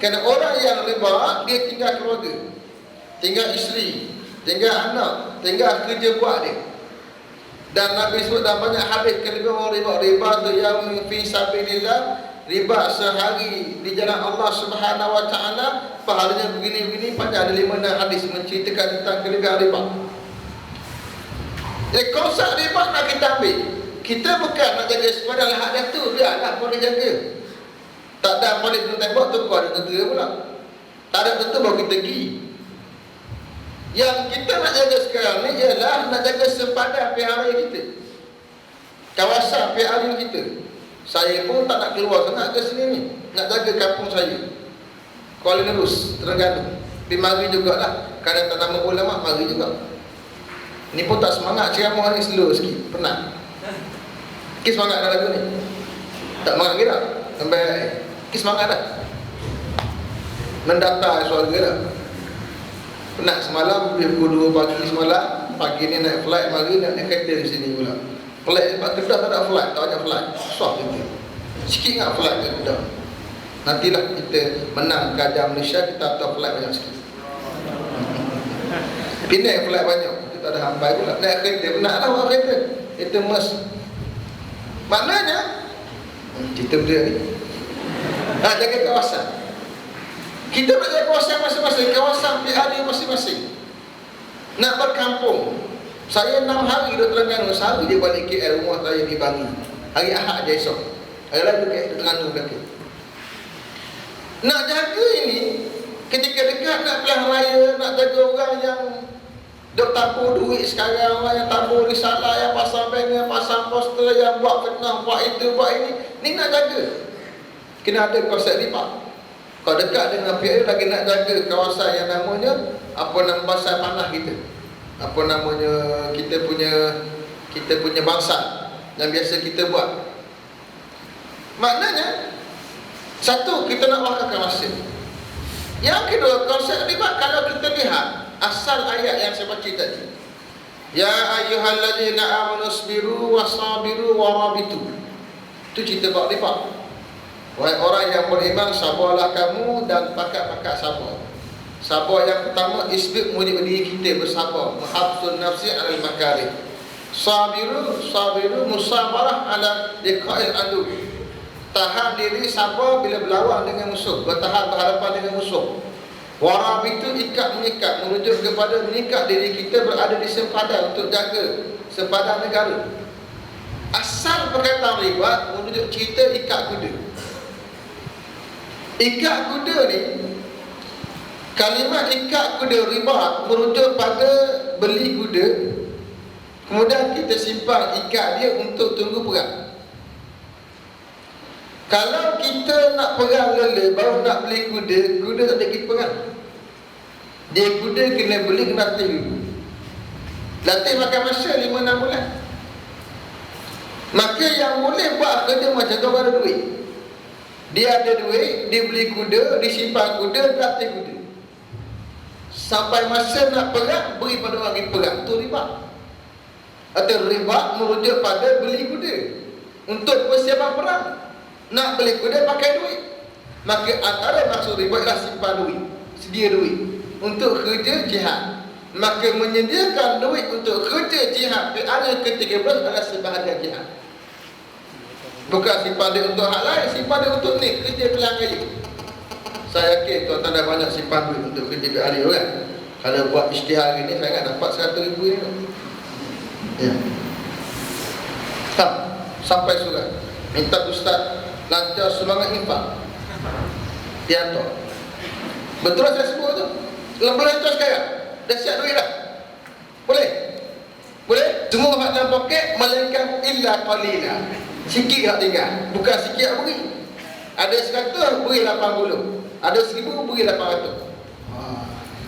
Kerana orang yang riba, dia tinggal keluarga, tinggal isteri, tinggal anak, tinggal kerja buat dia. Dan Nabi sebut dalam banyak hadis, kalau orang riba tu yang fi sabilillah, riba sehari di jalan Allah Subhanahu wa taala pahalanya begini-begini. Pada ada 5-6 hadis menceritakan tentang kelebihan riba. Jadi konsep riba nak kita ambil, kita bukan nak jaga sepadan hak dia tu, biarlah boleh jaga. Tak ada boleh tu tembak tu ada tentera pula. Tak ada tentu baru kita pergi. Yang kita nak jaga sekarang ni ialah nak jaga sempadan pihara kita, kawasan pihara kita. Saya pun tak nak keluar sangat ke sini ni, nak jaga kampung saya, Kuala Nerus, Terengganu. Pergi mari jugalah, kadang tak nama ulama mari juga. Ni pun tak semangat ceramah ni, slow sikit, penat. Ki semangat dah lagu ni. Tak semangat ke tak? Sampai ki semangat dah. Mendata suara dah. Penat semalam, pukul 2 pagi semalam. Pagi ni naik flight, mari nak naik kereta di sini pula. Flight tempat Kedah tak ada flight, tak banyak flight. Susah kita. Sikit nak flight ke Kedah. Nantilah kita menang Gajah Malaysia, kita atur flight banyak sikit. Pindah flight banyak, kita ada hambai pula. Naik kereta, penat lah buat kereta. Kereta mas. Maknanya cerita benda ni nak jaga kawasan. Kita nak jaga kawasan masing-masing, kawasan PRD masing-masing. Nak berkampung. Saya 6 hari duduk Terengganu, sehari dia balik KL, rumah saya di Bangi. Hari Ahad je esok. Hari lain duduk Terengganu belakang. Nak jaga ini, ketika dekat nak pilihan raya, nak jaga orang yang dok tabur duit sekarang, orang yang tabur risalah, yang pasang banner, pasang poster, yang buat fitnah, buat itu, buat ini. Ni nak jaga. Kena ada konsep riba. Kalau dekat dengan PRD lagi nak jaga kawasan yang namanya apa nama pasal panah kita, apa namanya kita punya bangsa yang biasa kita buat. Maknanya satu, kita nak wakafkan masa. Yang kedua, konsep riba kalau kita lihat asal ayat yang saya baca tadi, ya ayyuhalladzina amanu sabiru wasabiru warabitu, itu cerita bab riba. Wahai orang yang beriman, sabarlah kamu dan pakat-pakat sabar. Sabar yang pertama, isbik murid diri kita bersabar, muhabsun nafsi alal makarih. Sabiru musabarah ala liqa'il adu, tahan diri, sabar bila berlawan dengan musuh, bertahan berhadapan dengan musuh. Warab itu ikat mengikat, merujuk kepada mengikat diri kita berada di sempadan untuk jaga sempadan negara. Asal perkataan riba merujuk cerita ikat kuda. Ikat kuda ni, kalimat ikat kuda riba merujuk pada beli kuda, kemudian kita simpan ikat dia untuk tunggu perang. Kalau kita nak perang lele, baru nak beli kuda, kuda tak ada pergi perang. Dia kuda kena beli, kena latih dulu. Latih makan masa 5-6 bulan. Maka yang boleh buat kerja macam tu ada duit. Dia ada duit, dia beli kuda, disimpan kuda, latih kuda. Sampai masa nak perang, beri pada orang pergi perang. Itu riba. Atau riba merujuk pada beli kuda untuk persiapan perang. Nak beli kuda pakai duit. Maka antara maksud riba ialah simpan duit, sedia duit untuk kerja jihad. Maka menyediakan duit untuk kerja jihad di ayat ke-13 adalah sebahagian jihad. Bukan simpan dia untuk hal lain, simpan dia untuk ni, kerja kelang kayu. Saya yakin tuan-tuan dah banyak simpan duit untuk kerja PRD kan. Kalau buat isytihar hari ni, saya akan dapat 100,000 ni. Ya. Sampai surat minta ustaz lancar semangat infak, dia hantar. Betul saya sebut tu. Kalau boleh hantar sekarang, dah siap duit dah. Boleh? Boleh? Semua hak dalam poket, melainkan illa qalila. Sikit hak tinggal. Bukan sikit hak beri. Ada 100, beri 80. Ada 1000, beri 800.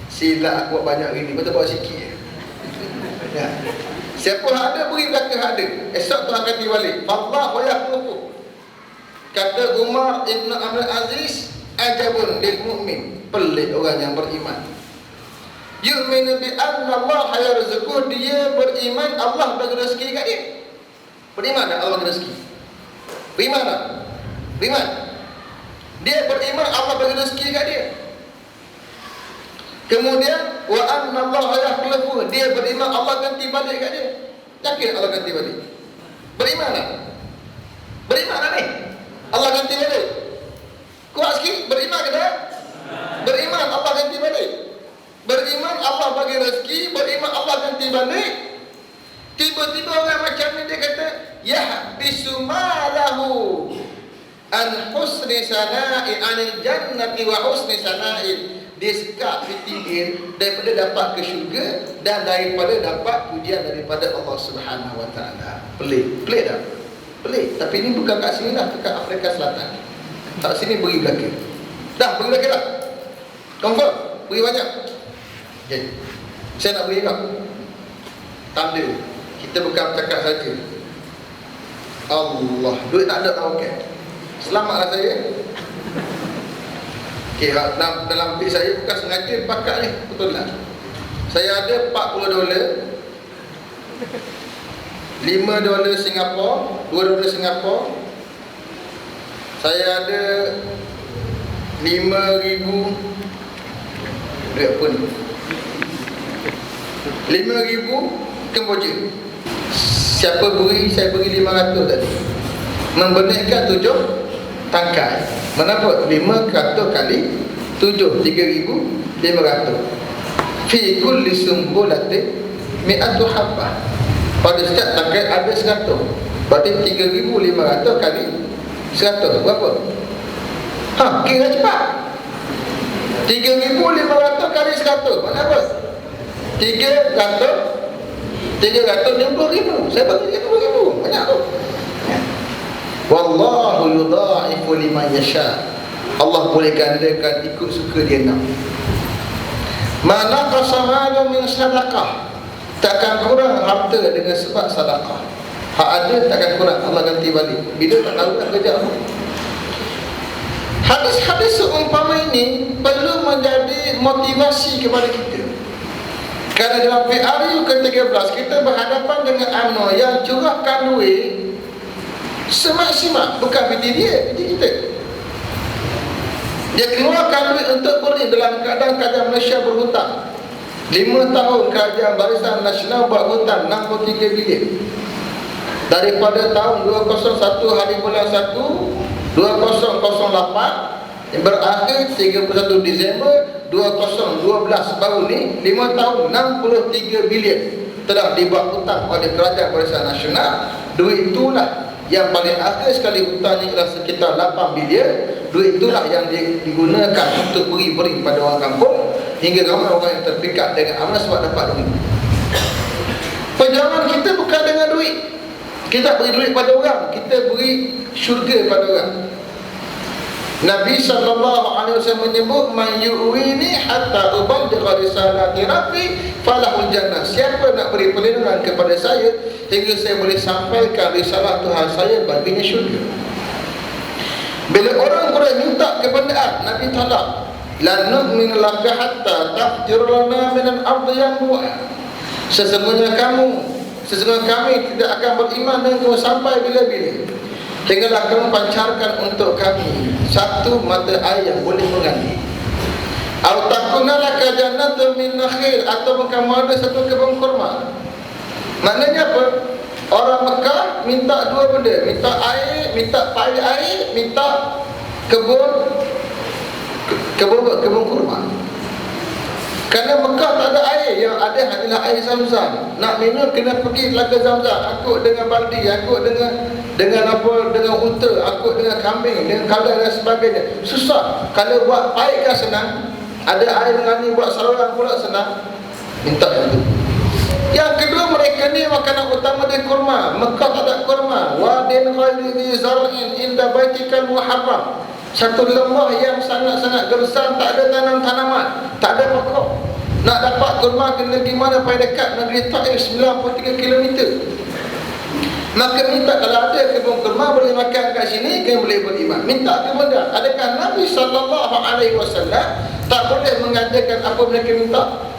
Silap aku buat banyak hari ni, betul buat sikit je. Ya. Siapa hak ada, beri belakang hak ada. Esok tu akan diwali. Fallah wa yakhluqu. Kata Umar Ibn Abdul Aziz, ajabun lil mu'min, pelik orang yang beriman. Yu'minu bi anna Allah yarzuqu, dia beriman Allah bagi rezeki kat dia. Beriman tak Allah bagi rezeki? Beriman tak? Beriman. Dia beriman Allah bagi bagi rezeki kat dia. Kemudian wa anna Allah yakhlifu, dia beriman Allah ganti balik kat dia. Yakin Allah ganti balik? Beriman tak? Beriman tak ni? Allah ganti balik. Kuat sikit, beriman ke tak? Beriman Allah ganti balik. Beriman Allah bagi rezeki, beriman Allah ganti balik. Tiba-tiba orang macam ni dia kata yahbisu malahu an husni sana'i anil jannati wa husni sana'i. Dia sekat bertinggal daripada dapat ke syurga dan daripada dapat pujian daripada Allah Subhanahu Wa Taala. Pelik tak? Pelik. Tapi ini bukan kat sini lah, kat Afrika Selatan. Tak sini beri belaka. Dah beri belaka dah. Confirm? Beri banyak. Okay. Saya nak beri kau tanda. Kita bukan cakap saja. Allah, duit tak ada tak okey. Selamatlah saya. Okay, dalam pik saya bukan sengaja pakat ni, betul lah. Saya ada $40, $5 Singapura, $2 Singapura. Saya ada 5,000 duit apa ni? 5,000 Kemboja. Siapa beri, saya beri 500 tadi. Membenarkan 7 tangkai. Kenapa? 500 kali 7, 3,500. Fi kulli sumbulatin mi'atu habbah. Pada setiap tangkai ada 100. Berarti 3,500 kali 100. Berapa? Kira cepat. 3,500 kali 100. Mana apa? 350,000. Saya bagi 30,000. Banyak tu. Wallahu yudha'ifu liman yasha. Allah boleh gandakan ikut suka dia nak. Ma naqasa malun min sadaqah. Takkan kurang harta dengan sebab sedekah. Hak ada takkan kurang, Allah ganti balik. Bila tak tahu nak kerja apa. Hadis-hadis seumpama ini perlu menjadi motivasi kepada kita. Kerana dalam PRU ke-13 kita berhadapan dengan UMNO yang curahkan duit semaksimal. Bukan PT dia, PT kita. Dia keluarkan duit untuk beri dalam keadaan kerajaan Malaysia berhutang. 5 tahun kerajaan Barisan Nasional buat hutang 63 bilion. Daripada tahun 2001 hari bulan 1 2008 yang berakhir 31 Disember 2012 baru ni 5 tahun 63 bilion telah dibuat hutang oleh kerajaan Barisan Nasional. Duit itulah yang paling akhir sekali hutang ni adalah sekitar 8 bilion. Duit itulah yang digunakan untuk beri pada orang kampung, hingga ramai orang yang terpikat dengan amal sebab dapat duit. Perjuangan kita bukan dengan duit. Kita beri duit pada orang, kita beri syurga pada orang. Nabi SAW menyebut man yu'wini hatta uballigha risalati rabbi falahul jannah. Siapa nak beri perlindungan kepada saya hingga saya boleh sampaikan risalah Tuhan saya, baginya syurga. Bila orang boleh minta kebenaran, Nabi tolak. La nu'minu laka hatta tafjur lana minal ardi yanbu'a. Sesungguhnya kami tidak akan beriman dengan kamu sampai bila-bila. Tinggallah kamu pancarkan untuk kami satu mata air yang boleh mengalir. Au takuna laka jannatun min nakhil, atau kamu ada satu kebun kurma. Maknanya apa? Orang Mekah minta dua benda, minta air, minta pair air, minta kebun kurma. Kerana Mekah tak ada air, yang ada hanyalah air Zam-Zam. Nak minum kena pergi telaga Zam-Zam, angkut dengan baldi, angkut dengan unta, angkut dengan kambing, dengan kaldai dan sebagainya. Susah. Kalau buat air kan senang, ada air dengan ni, buat saluran pula senang. Minta yang tu. Yang kedua, mereka ni makanan utama dia kurma. Mekah tak ada kurma. Wadin ghairi zar'in inda baitikal muharram. Satu lembah yang sangat-sangat gersang, tak ada tanam-tanaman, tak ada pokok. Nak dapat kurma kena pergi mana? Paling dekat negeri Taif 93 km. Maka minta, kalau ada kebun kurma boleh makan kat sini, kan boleh beriman. Minta kemudian. Adakah Nabi SAW tak boleh mengadakan apa mereka minta?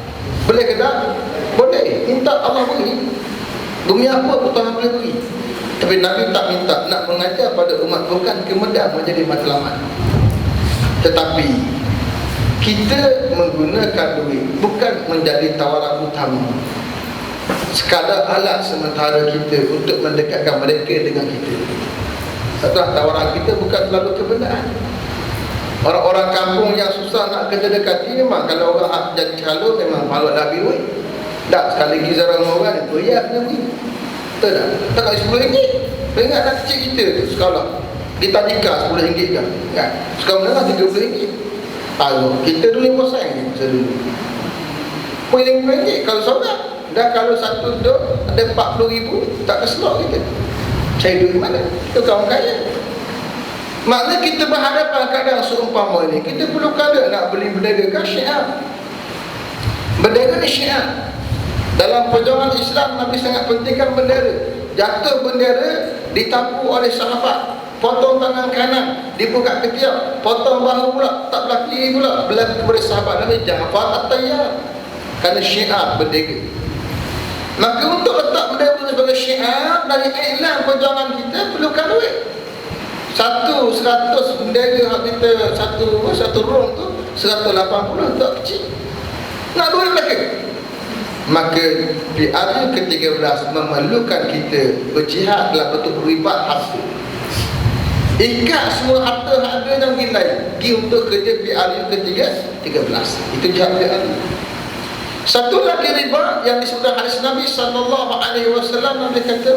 Boleh ke tak? Boleh. Minta Allah beri. Bumi apa pun Tuhan boleh beri. Tapi Nabi tak minta, nak mengajar pada umat bukan kemudian menjadi matlamat. Tetapi kita menggunakan duit bukan menjadi tawaran utama, sekadar alat sementara kita untuk mendekatkan mereka dengan kita. Setelah tawaran kita bukan selalu kebenaran. Orang-orang kampung yang susah nak kerja dekati, memang kalau orang jadi calo memang malu dah duit. Tak sekali lagi zarang orang itu ya kena beri. Betul tak? Tak nak RM10. Ingat anak kecil kita tu sekolah di tadika RM10 kan? Sekarang menengah RM30. Kita dulu 5 sen masa dulu. RM10 kalau seorang. Dan kalau satu duduk ada RM40,000, tak keselok kita. Cari duit mana? Itu kawan kaya. Maknanya kita berhadapan kadang seumpama ini, kita perlu kada nak beli bendera kan syiar. Bendera ni syiar. Dalam perjuangan Islam, Nabi sangat pentingkan bendera. Jatuh bendera, ditampu oleh sahabat, potong tangan kanan, dibuka ketiak, potong bahu pula, tak belah kiri pula, berlaku kepada sahabat Nabi Ja'far At-Tayyar. Kerana syiar bendera. Maka untuk letak bendera sebagai syiar dari iklan perjuangan kita, perlukan duit. 100 bendera kita satu rong tu 180 tak kecil. Nak duit lagi. Maka PRU ke-13 memerlukan kita berjihad dalam bentuk ribat harta. Ikat semua harta yang gilai pergi untuk kerja PRU ke-13. Itu jihad PRU. Satu lagi riba yang disebut hadis Nabi SAW. Nabi kata,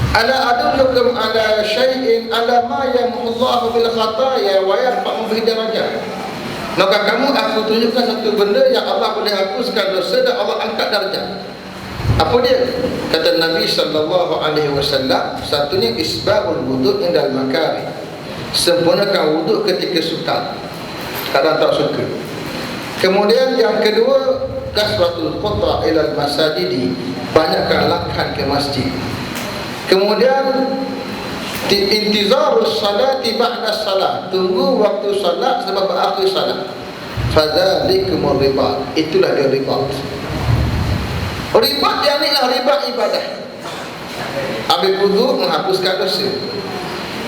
ala adullukum ala syai'in ala ma yamhullahu bil khataya wa yarfa'u bihi darajat. Maka kamu aku tunjukkan satu benda yang Allah boleh hapuskan dosa dan Allah angkat darjat. Apa dia? Kata Nabi SAW, satunya isbahul wudu' indal makari, sempurnakan wudu' ketika suka, kadang tak suka. Kemudian yang kedua, kasratul khutbah ilal masajidi, banyakkan langkah ke masjid. Kemudian intizarus salati ba'da salat, tunggu waktu salat sebab berakhir salat. Fadzalikumur ribat, itulah dia ribat. Ribat yang ni lah ribat ibadah. Ambil wudu menghapuskan dosa.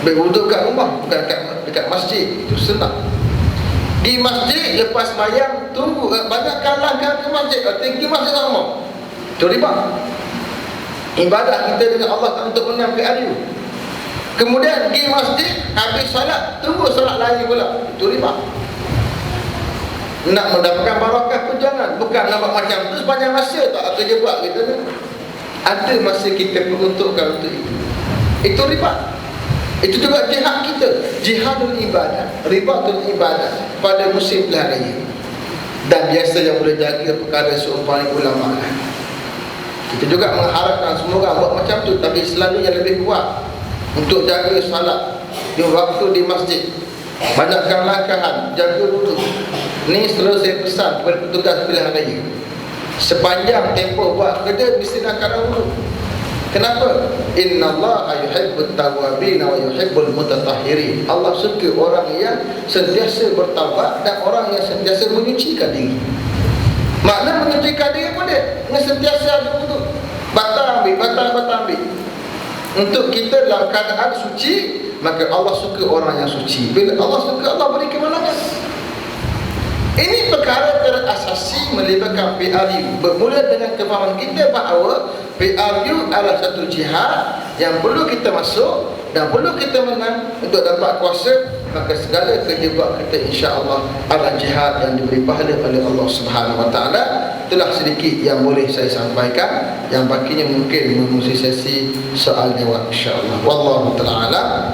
Ambil wudu kat rumah, bukan dekat masjid, itu senang. Di masjid lepas mayang tunggu, banyakkan langkah ke masjid, tinggi masjid sama. Itu ribat. Ibadah kita dengan Allah untuk menang PRU. Kemudian pergi masjid, habis salat, tunggu salat lain pula. Itu riba. Nak mendapatkan barakah perjuangan, bukan nampak macam tu sepanjang masa tak kerja buat kita ni. Ada masa kita peruntukkan untuk itu. Itu riba. Itu juga jihad kita, jihadul ibadah, ribatul ibadah pada musim pilihan raya. Dan biasa yang boleh jaga perkara seumpama ulama. Kita juga mengharapkan semua orang buat macam tu, tapi selalu yang lebih kuat untuk jaga salat di waktu di masjid, banyakkan langkahan, jaga wudu. Ni selalu saya pesan kepada petugas pilihan raya. Sepanjang tempoh buat kerja mesti nak kena wudu. Kenapa? Innallaha yuhibbut tawwabin wa yuhibbul mutatahhirin. Allah suka orang yang sentiasa bertaubat dan orang yang sentiasa menyucikan diri. Makna menyucikan diri pun dia dengan sentiasa ada wudu. Batal ambil. Untuk kita dalam keadaan suci, maka Allah suka orang yang suci. Bila Allah suka, Allah beri kemenangan. Ini perkara terasasi melibatkan PRU. Bermula dengan kefahaman kita bahawa PRU adalah satu jihad yang perlu kita masuk dan perlu kita menang untuk dapat kuasa. Maka segala kerja buat kita insya-Allah adalah jihad yang diberi pahala oleh Allah Subhanahu Wa Taala. Itulah sedikit yang boleh saya sampaikan. Yang bakinya mungkin mengurusi sesi soal jawab insya-Allah. Wallahu taala.